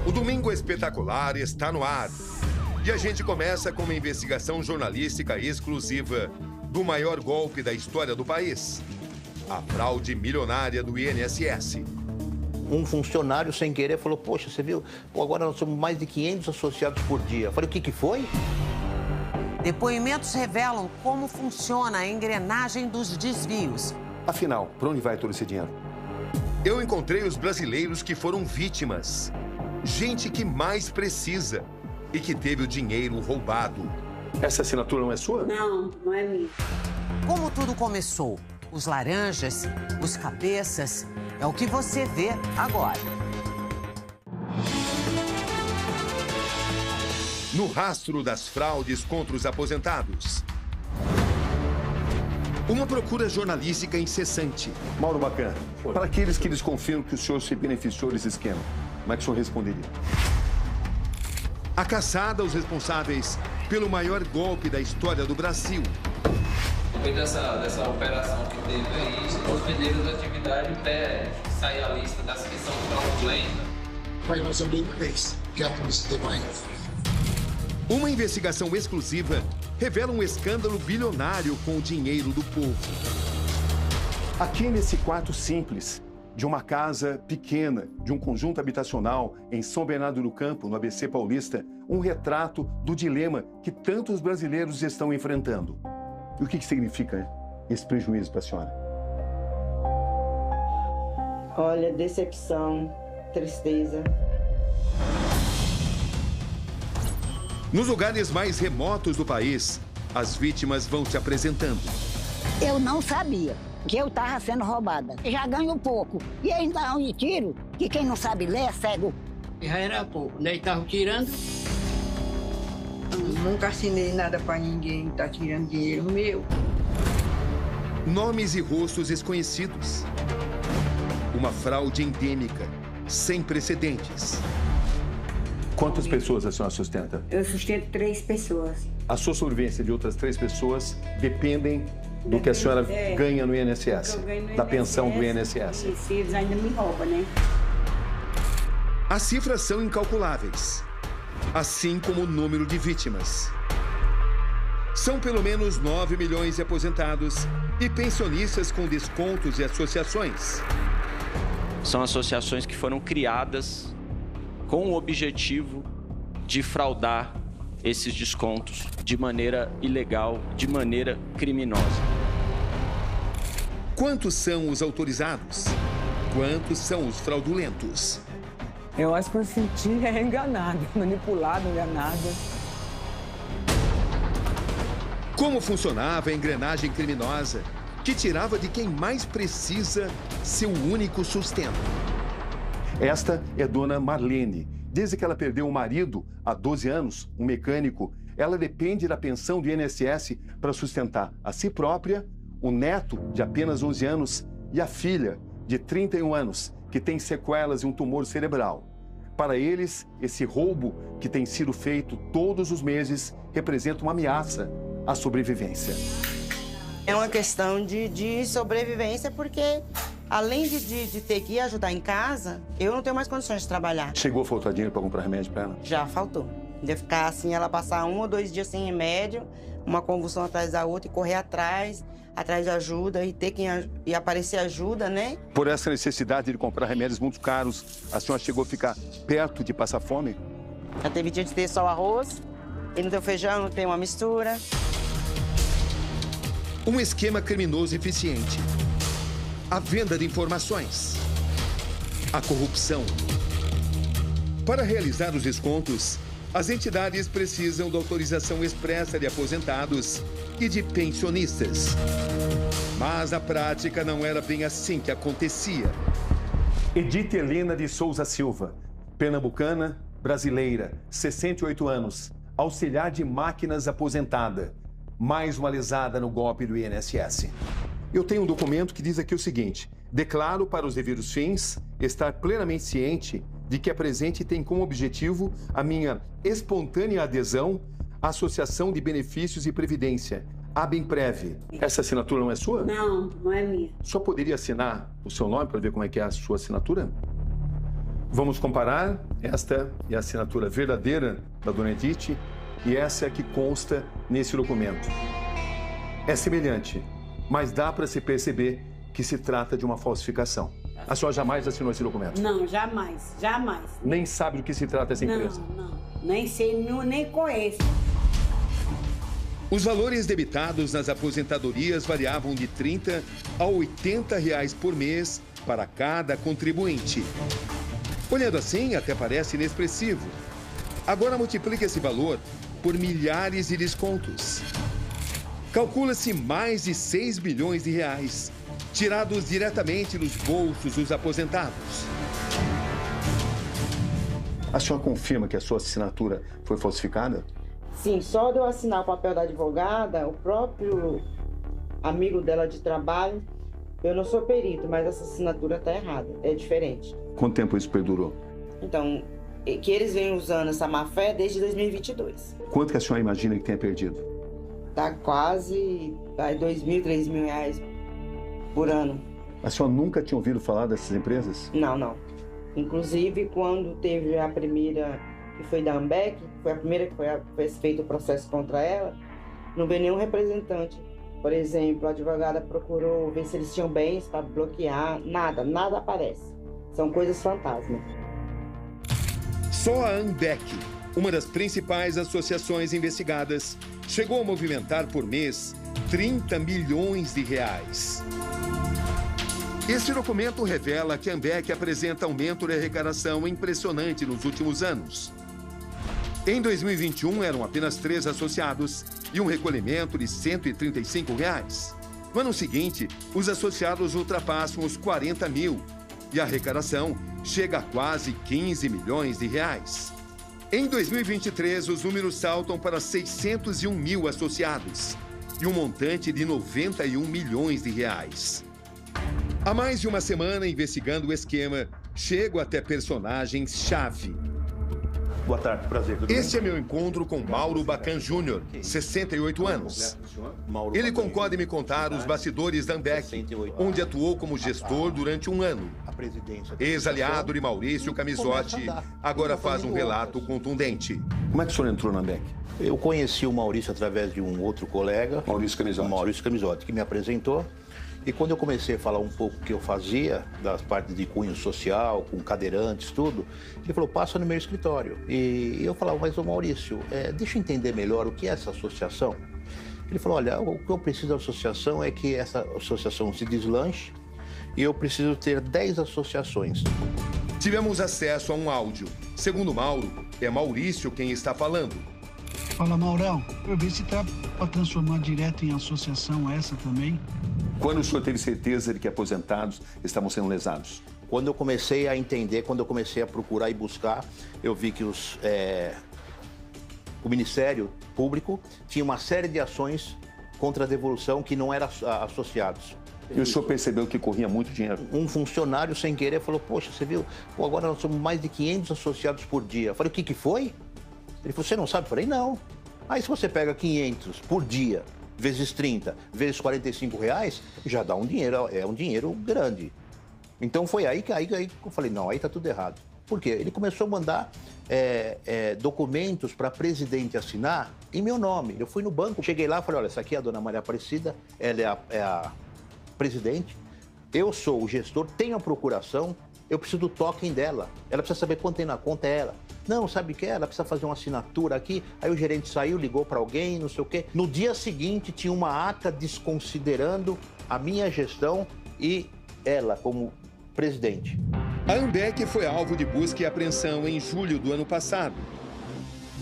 O Domingo Espetacular está no ar. E a gente começa com uma investigação jornalística exclusiva do maior golpe da história do país. A fraude milionária do INSS. Um funcionário, sem querer, falou, poxa, você viu? Agora nós somos mais de 500 associados por dia. Eu falei, o que foi? Depoimentos revelam como funciona a engrenagem dos desvios. Afinal, para onde vai todo esse dinheiro? Eu encontrei os brasileiros que foram vítimas. Gente que mais precisa e que teve o dinheiro roubado. Essa assinatura não é sua? Não, não é minha. Como tudo começou? Os laranjas, os cabeças, é o que você vê agora. No rastro das fraudes contra os aposentados. Uma procura jornalística incessante. Mauro Bacana, para aqueles que desconfiam que o senhor se beneficiou desse esquema, como é que o senhor responderia? A caçada aos responsáveis pelo maior golpe da história do Brasil. Depois dessa operação que teve aí, os vendedores da atividade até sair a lista das que são fraudulentas. Vai mais alguém uma vez, que a polícia tem mais. Uma investigação exclusiva revela um escândalo bilionário com o dinheiro do povo. Aqui nesse quarto simples, de uma casa pequena, de um conjunto habitacional em São Bernardo do Campo, no ABC Paulista, um retrato do dilema que tantos brasileiros estão enfrentando. E o que significa esse prejuízo para a senhora? Olha, decepção, tristeza. Nos lugares mais remotos do país, as vítimas vão se apresentando. Eu não sabia que eu estava sendo roubada. Já ganho pouco. E ainda onde tiro, que quem não sabe ler é cego. Já era pouco, daí estavam tirando. Nunca assinei nada pra ninguém, tá tirando dinheiro meu. Nomes e rostos desconhecidos. Uma fraude endêmica, sem precedentes. Quantas pessoas a senhora sustenta? Eu sustento 3 pessoas. A sua sobrevivência de outras 3 pessoas dependem do que a senhora ganha no INSS, da pensão do INSS. E eles ainda me roubam, né? As cifras são incalculáveis, assim como o número de vítimas. São pelo menos 9 milhões de aposentados e pensionistas com descontos e associações. São associações que foram criadas com o objetivo de fraudar esses descontos de maneira ilegal, de maneira criminosa. Quantos são os autorizados? Quantos são os fraudulentos? Eu acho que eu senti enganada, manipulada, enganada. Como funcionava a engrenagem criminosa que tirava de quem mais precisa seu único sustento? Esta é Dona Marlene. Desde que ela perdeu o marido há 12 anos, um mecânico, ela depende da pensão do INSS para sustentar a si própria, o neto de apenas 11 anos e a filha de 31 anos, que tem sequelas e um tumor cerebral. Para eles, esse roubo que tem sido feito todos os meses representa uma ameaça à sobrevivência. É uma questão de sobrevivência, porque além de ter que ir ajudar em casa, eu não tenho mais condições de trabalhar. Chegou a faltar dinheiro para comprar remédio para ela? Já faltou. De ficar assim, ela passar 1 ou 2 dias sem remédio, uma convulsão atrás da outra e correr atrás de ajuda e ter e aparecer ajuda, né? Por essa necessidade de comprar remédios muito caros, a senhora chegou a ficar perto de passar fome? Já teve dia de ter só o arroz, e não tem o feijão, não tem uma mistura. Um esquema criminoso eficiente. A venda de informações. A corrupção. Para realizar os descontos, as entidades precisam da autorização expressa de aposentados e de pensionistas. Mas na prática não era bem assim que acontecia. Edith Helena de Souza Silva, pernambucana, brasileira, 68 anos, auxiliar de máquinas aposentada, mais uma lesada no golpe do INSS. Eu tenho um documento que diz aqui o seguinte: declaro para os devidos fins estar plenamente ciente de que a presente tem como objetivo a minha espontânea adesão à Associação de Benefícios e Previdência, ABEMPREV. Essa assinatura não é sua? Não, não é minha. Só poderia assinar o seu nome para ver como é que é a sua assinatura? Vamos comparar. Esta é a assinatura verdadeira da dona Edith e essa é a que consta nesse documento. É semelhante, mas dá para se perceber que se trata de uma falsificação. A senhora jamais assinou esse documento? Não, jamais, jamais. Nem sabe do que se trata essa empresa? Não, nem sei, nem conheço. Os valores debitados nas aposentadorias variavam de R$30 a R$80 por mês para cada contribuinte. Olhando assim, até parece inexpressivo. Agora multiplique esse valor por milhares de descontos. Calcula-se mais de R$6 bilhões, tirados diretamente dos bolsos dos aposentados. A senhora confirma que a sua assinatura foi falsificada? Sim, só de eu assinar o papel da advogada, o próprio amigo dela de trabalho, eu não sou perito, mas essa assinatura está errada, é diferente. Quanto tempo isso perdurou? Então, que eles vêm usando essa má-fé desde 2022. Quanto que a senhora imagina que tenha perdido? Tá quase R$2.000, R$3.000 por ano. A senhora nunca tinha ouvido falar dessas empresas? Não. Inclusive, quando teve a primeira, que foi da Ambec, foi a primeira que foi feito o processo contra ela, não veio nenhum representante. Por exemplo, a advogada procurou ver se eles tinham bens para bloquear, nada aparece. São coisas fantasmas. Só a Ambec, uma das principais associações investigadas, chegou a movimentar por mês R$30 milhões. Este documento revela que a Ambec apresenta aumento de arrecadação impressionante nos últimos anos. Em 2021, eram apenas 3 associados e um recolhimento de R$135. No ano seguinte, os associados ultrapassam os 40 mil e a arrecadação chega a quase R$15 milhões. Em 2023, os números saltam para 601 mil associados e um montante de R$91 milhões. Há mais de uma semana, investigando o esquema, chego até personagens-chave. Boa tarde, prazer. Este é meu encontro com Mauro Bacan Júnior, 68 anos. Ele concorda em me contar os bastidores da Ambec, onde atuou como gestor durante um ano. Ex-aliado de Maurício Camisotti, agora faz um relato contundente. Como é que o senhor entrou na Ambec? Eu conheci o Maurício através de um outro colega, Maurício Camisotti, que me apresentou. E quando eu comecei a falar um pouco o que eu fazia, das partes de cunho social, com cadeirantes, tudo, ele falou, passa no meu escritório. E eu falava, mas ô Maurício, deixa eu entender melhor o que é essa associação. Ele falou, olha, o que eu preciso da associação é que essa associação se deslanche e eu preciso ter 10 associações. Tivemos acesso a um áudio. Segundo Mauro, é Maurício quem está falando. Fala, Maurão, eu vi se tá para transformar direto em associação essa também. Quando o senhor teve certeza de que aposentados estavam sendo lesados? Quando eu comecei a entender, quando eu comecei a procurar e buscar, eu vi que o Ministério Público tinha uma série de ações contra a devolução que não eram associados. E o senhor percebeu que corria muito dinheiro? Um funcionário, sem querer, falou, poxa, você viu? Agora nós somos mais de 500 associados por dia. Eu falei, o que foi? Ele falou, você não sabe? Eu falei, não. Aí se você pega 500 por dia, vezes 30, vezes R$45, já dá um dinheiro, é um dinheiro grande. Então foi aí que eu falei, não, aí tá tudo errado. Por quê? Ele começou a mandar documentos para presidente assinar em meu nome. Eu fui no banco, cheguei lá e falei, olha, essa aqui é a dona Maria Aparecida, ela é a presidente, eu sou o gestor, tenho a procuração, eu preciso do token dela. Ela precisa saber quanto tem na conta, é ela. Não, sabe o que é? Ela precisa fazer uma assinatura aqui. Aí o gerente saiu, ligou para alguém, não sei o quê. No dia seguinte, tinha uma ata desconsiderando a minha gestão e ela como presidente. A Ambec foi alvo de busca e apreensão em julho do ano passado.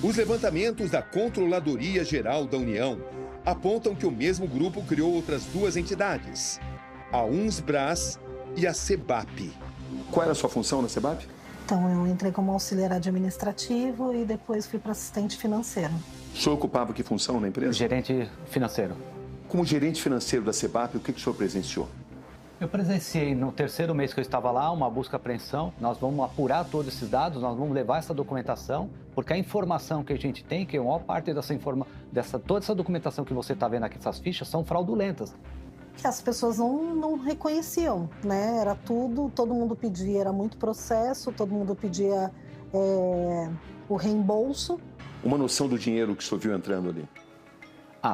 Os levantamentos da Controladoria Geral da União apontam que o mesmo grupo criou outras 2 entidades, a Unsbras e a CEBAP. Qual era a sua função na CEBAP? Então, eu entrei como auxiliar administrativo e depois fui para assistente financeiro. O senhor ocupava que função na empresa? Gerente financeiro. Como gerente financeiro da CEBAP, o que o senhor presenciou? Eu presenciei no terceiro mês que eu estava lá uma busca e apreensão. Nós vamos apurar todos esses dados, nós vamos levar essa documentação, porque a informação que a gente tem, que a maior parte toda essa documentação que você está vendo aqui, essas fichas, são fraudulentas. que as pessoas não reconheciam, né? Era tudo, todo mundo pedia, era muito processo, todo mundo pedia o reembolso. Uma noção do dinheiro que o senhor viu entrando ali?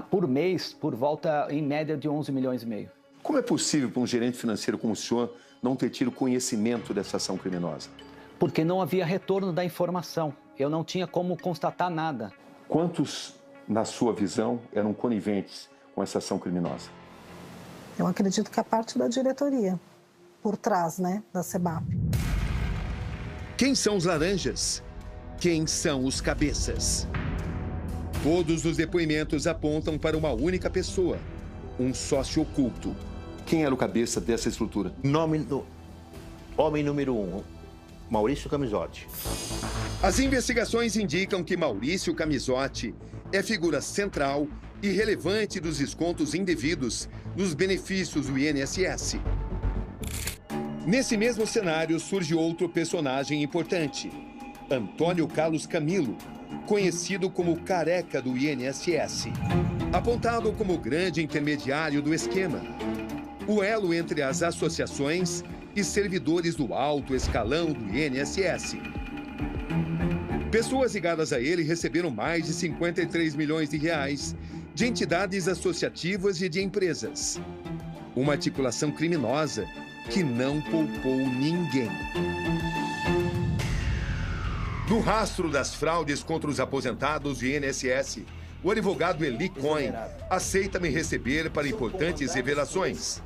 Por mês, por volta, em média, de 11 milhões e meio. Como é possível para um gerente financeiro como o senhor não ter tido conhecimento dessa ação criminosa? Porque não havia retorno da informação. Eu não tinha como constatar nada. Quantos, na sua visão, eram coniventes com essa ação criminosa? Eu acredito que a parte da diretoria, por trás, né, da SEBAP. Quem são os laranjas? Quem são os cabeças? Todos os depoimentos apontam para uma única pessoa, um sócio oculto. Quem era o cabeça dessa estrutura? Nome do homem número 1, Maurício Camisotti. As investigações indicam que Maurício Camisotti é figura central e relevante dos descontos indevidos nos benefícios do INSS. Nesse mesmo cenário surge outro personagem importante, Antônio Carlos Camilo, conhecido como Careca do INSS, apontado como grande intermediário do esquema, o elo entre as associações e servidores do alto escalão do INSS. Pessoas ligadas a ele receberam mais de 53 milhões de reais de entidades associativas e de empresas. Uma articulação criminosa que não poupou ninguém. No rastro das fraudes contra os aposentados do INSS, o advogado Eli Cohen aceita me receber para importantes revelações.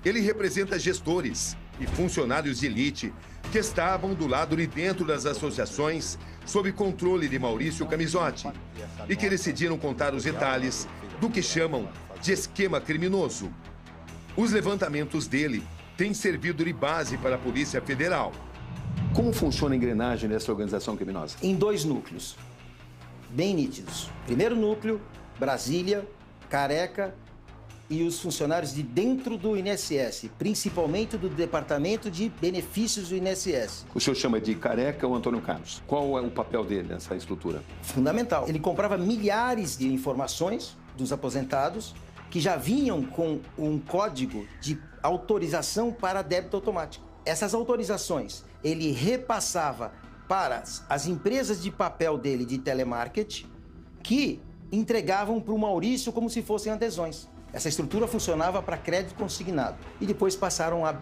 Ele representa gestores e funcionários de elite que estavam do lado de dentro das associações sob controle de Maurício Camisotti e que decidiram contar os detalhes do que chamam de esquema criminoso. Os levantamentos dele têm servido de base para a Polícia Federal. Como funciona a engrenagem dessa organização criminosa? Em 2 núcleos, bem nítidos. Primeiro núcleo, Brasília, Careca e os funcionários de dentro do INSS, principalmente do Departamento de Benefícios do INSS. O senhor chama de Careca ou Antônio Carlos? Qual é o papel dele nessa estrutura? Fundamental. Ele comprava milhares de informações dos aposentados que já vinham com um código de autorização para débito automático. Essas autorizações ele repassava para as empresas de papel dele de telemarketing que entregavam para o Maurício como se fossem adesões. Essa estrutura funcionava para crédito consignado e depois passaram a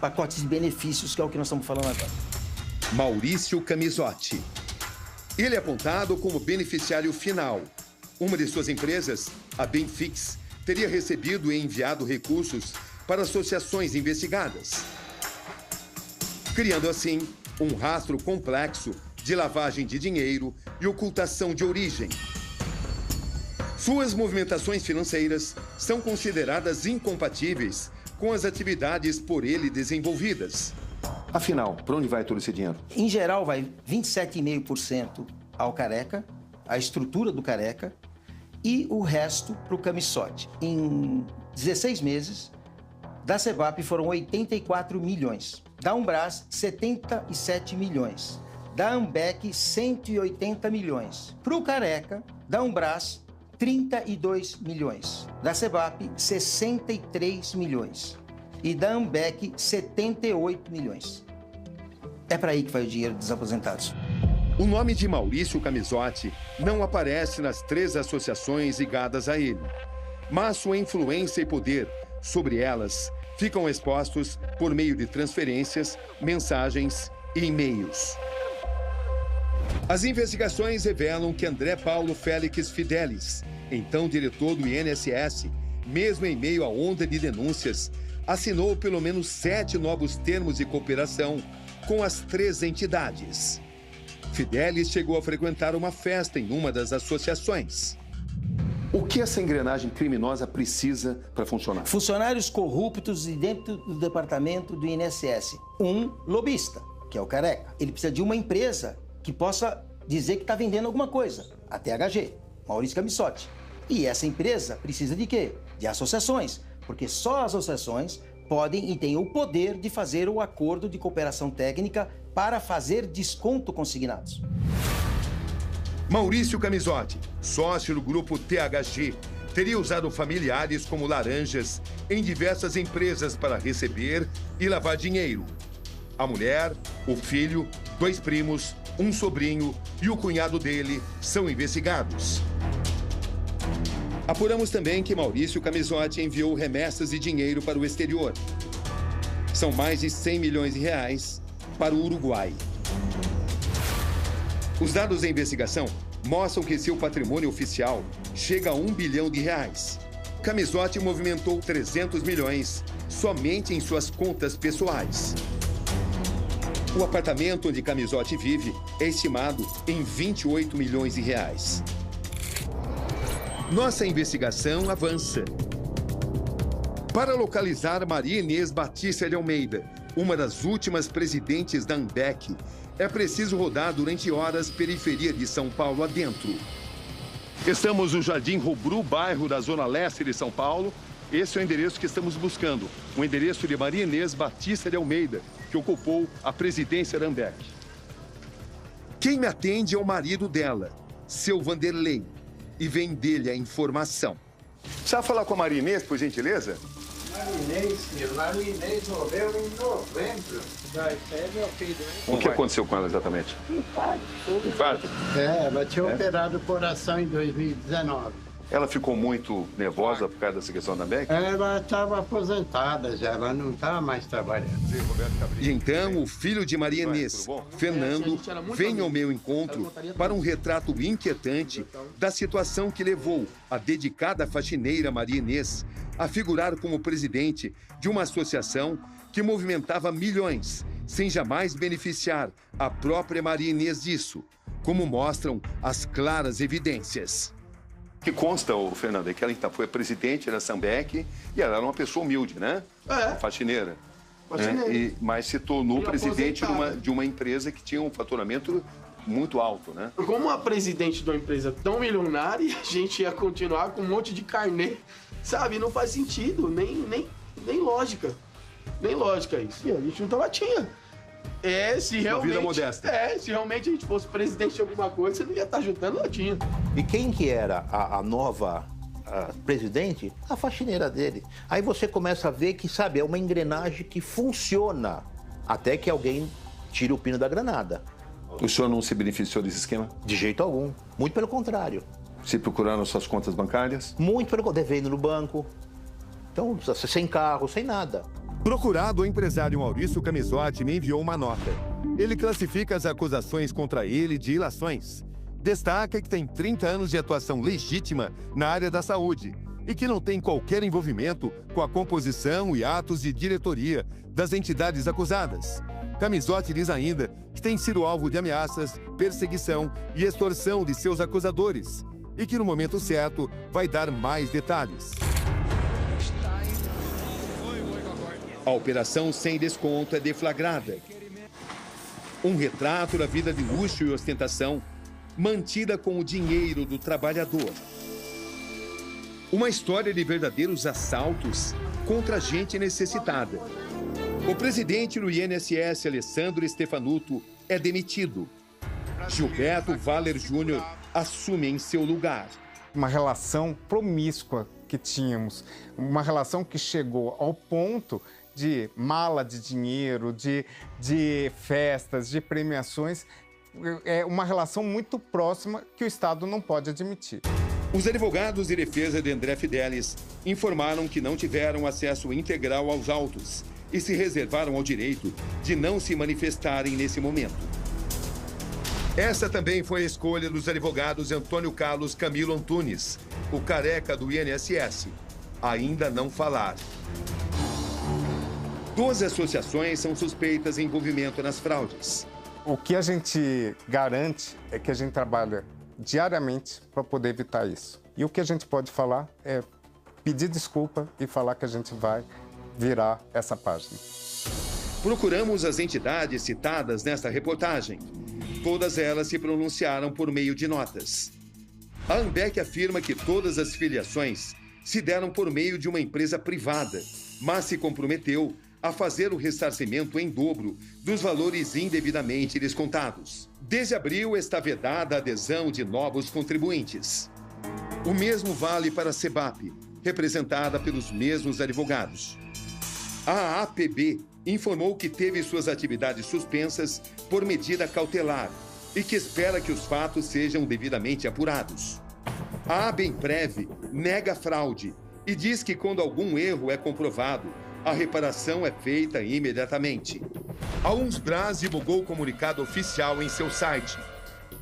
pacotes de benefícios, que é o que nós estamos falando agora. Maurício Camisotti. Ele é apontado como beneficiário final. Uma de suas empresas, a Benfix, teria recebido e enviado recursos para associações investigadas, criando assim um rastro complexo de lavagem de dinheiro e ocultação de origem. Suas movimentações financeiras são consideradas incompatíveis com as atividades por ele desenvolvidas. Afinal, para onde vai todo esse dinheiro? Em geral, vai 27,5% ao Careca, a estrutura do Careca, e o resto para o Camisotti. Em 16 meses, da SEBAP foram 84 milhões. Da Umbras, 77 milhões. Da Ambec, 180 milhões. Para o Careca, da Umbras, 32 milhões. Da SEBAP, 63 milhões. E da Ambec, 78 milhões. É para aí que vai o dinheiro dos aposentados. O nome de Maurício Camisotti não aparece nas 3 associações ligadas a ele, mas sua influência e poder sobre elas ficam expostos por meio de transferências, mensagens e e-mails. As investigações revelam que André Paulo Félix Fidelis, então diretor do INSS, mesmo em meio à onda de denúncias, assinou pelo menos 7 novos termos de cooperação com as 3 entidades. Fidelis chegou a frequentar uma festa em uma das associações. O que essa engrenagem criminosa precisa para funcionar? Funcionários corruptos de dentro do departamento do INSS. Um lobista, que é o Careca. Ele precisa de uma empresa que possa dizer que está vendendo alguma coisa. A THG, Maurício Camisotti. E essa empresa precisa de quê? De associações. Porque só as associações podem e têm o poder de fazer o acordo de cooperação técnica para fazer desconto consignados. Maurício Camisotti, sócio do grupo THG, teria usado familiares como laranjas em diversas empresas para receber e lavar dinheiro. A mulher, o filho, 2 primos, um sobrinho e o cunhado dele são investigados. Apuramos também que Maurício Camisotti enviou remessas e dinheiro para o exterior. São mais de 100 milhões de reais para o Uruguai. Os dados da investigação mostram que seu patrimônio oficial chega a 1 bilhão de reais. Camisotti movimentou 300 milhões somente em suas contas pessoais. O apartamento onde Camisotti vive é estimado em 28 milhões de reais. Nossa investigação avança. Para localizar Maria Inês Batista de Almeida, uma das últimas presidentes da AMBEC, é preciso rodar durante horas periferia de São Paulo adentro. Estamos no Jardim Robru, bairro da Zona Leste de São Paulo. Esse é o endereço que estamos buscando, o endereço de Maria Inês Batista de Almeida, que ocupou a presidência da AMBEC. Quem me atende é o marido dela, seu Vanderlei, e vem dele a informação. Precisa falar com a Maria Inês, por gentileza? Maria Inês morreu em novembro. O que aconteceu com ela exatamente? Infarto? É, ela tinha operado o coração em 2019. Ela ficou muito nervosa por causa dessa questão da AMBEC? Ela estava aposentada já, ela não estava mais trabalhando. E então o filho de Maria Inês, Fernando, vem ao meu encontro para um retrato inquietante da situação que levou a dedicada faxineira Maria Inês a figurar como presidente de uma associação que movimentava milhões, sem jamais beneficiar a própria Maria Inês disso, como mostram as claras evidências. O que consta, Fernando, é que ela foi presidente da AMBEC e ela era uma pessoa humilde, né? É. Faxineira. Faxineira. Mas se tornou presidente de uma empresa que tinha um faturamento muito alto, né? Como a presidente de uma empresa tão milionária, a gente ia continuar com um monte de carnê, sabe? Não faz sentido, nem lógica. Nem lógica isso. E a gente não tinha. Se realmente... Vida modesta. Se realmente a gente fosse presidente de alguma coisa, você não ia estar juntando latinha. E quem que era a nova presidente? A faxineira dele. Aí você começa a ver que, sabe, é uma engrenagem que funciona até que alguém tire o pino da granada. O senhor não se beneficiou desse esquema? De jeito algum. Muito pelo contrário. Se procuraram suas contas bancárias? Muito pelo contrário. Devendo no banco. Então, sem carro, sem nada. Procurado, o empresário Maurício Camisotti me enviou uma nota. Ele classifica as acusações contra ele de ilações. Destaca que tem 30 anos de atuação legítima na área da saúde e que não tem qualquer envolvimento com a composição e atos de diretoria das entidades acusadas. Camisotti diz ainda que tem sido alvo de ameaças, perseguição e extorsão de seus acusadores e que no momento certo vai dar mais detalhes. A operação sem desconto é deflagrada. Um retrato da vida de luxo e ostentação, mantida com o dinheiro do trabalhador. Uma história de verdadeiros assaltos contra gente necessitada. O presidente do INSS, Alessandro Stefanuto, é demitido. Gilberto Valer Júnior assume em seu lugar. Uma relação promíscua que tínhamos, uma relação que chegou ao ponto de mala de dinheiro, de festas, de premiações, é uma relação muito próxima que o Estado não pode admitir. Os advogados de defesa de André Fidelis informaram que não tiveram acesso integral aos autos e se reservaram ao direito de não se manifestarem nesse momento. Essa também foi a escolha dos advogados Antônio Carlos Camilo Antunes, o careca do INSS. Ainda não falar. 12 associações são suspeitas de envolvimento nas fraudes. O que a gente garante é que a gente trabalha diariamente para poder evitar isso. E o que a gente pode falar é pedir desculpa e falar que a gente vai virar essa página. Procuramos as entidades citadas nesta reportagem. Todas elas se pronunciaram por meio de notas. A AMBEC afirma que todas as filiações se deram por meio de uma empresa privada, mas se comprometeu a fazer o ressarcimento em dobro dos valores indevidamente descontados. Desde abril está vedada a adesão de novos contribuintes. O mesmo vale para a CEBAP, representada pelos mesmos advogados. A APB informou que teve suas atividades suspensas por medida cautelar e que espera que os fatos sejam devidamente apurados. A ABEMPREV nega fraude e diz que quando algum erro é comprovado, a reparação é feita imediatamente. A Unsbras divulgou o comunicado oficial em seu site.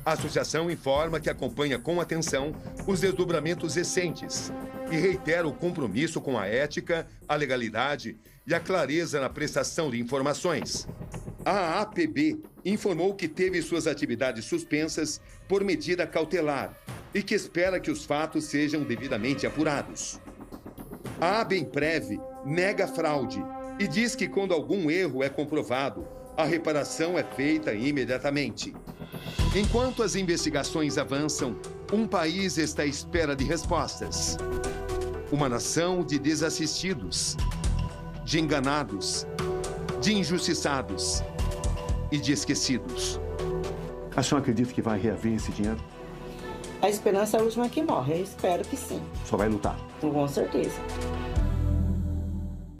A associação informa que acompanha com atenção os desdobramentos recentes e reitera o compromisso com a ética, a legalidade e a clareza na prestação de informações. A APB informou que teve suas atividades suspensas por medida cautelar e que espera que os fatos sejam devidamente apurados. A ABEMPREV nega fraude e diz que quando algum erro é comprovado, a reparação é feita imediatamente. Enquanto as investigações avançam, um país está à espera de respostas. Uma nação de desassistidos, de enganados, de injustiçados e de esquecidos. A senhora acredita que vai reaver esse dinheiro? A esperança é a última que morre. Eu espero que sim. Só vai lutar? Com certeza.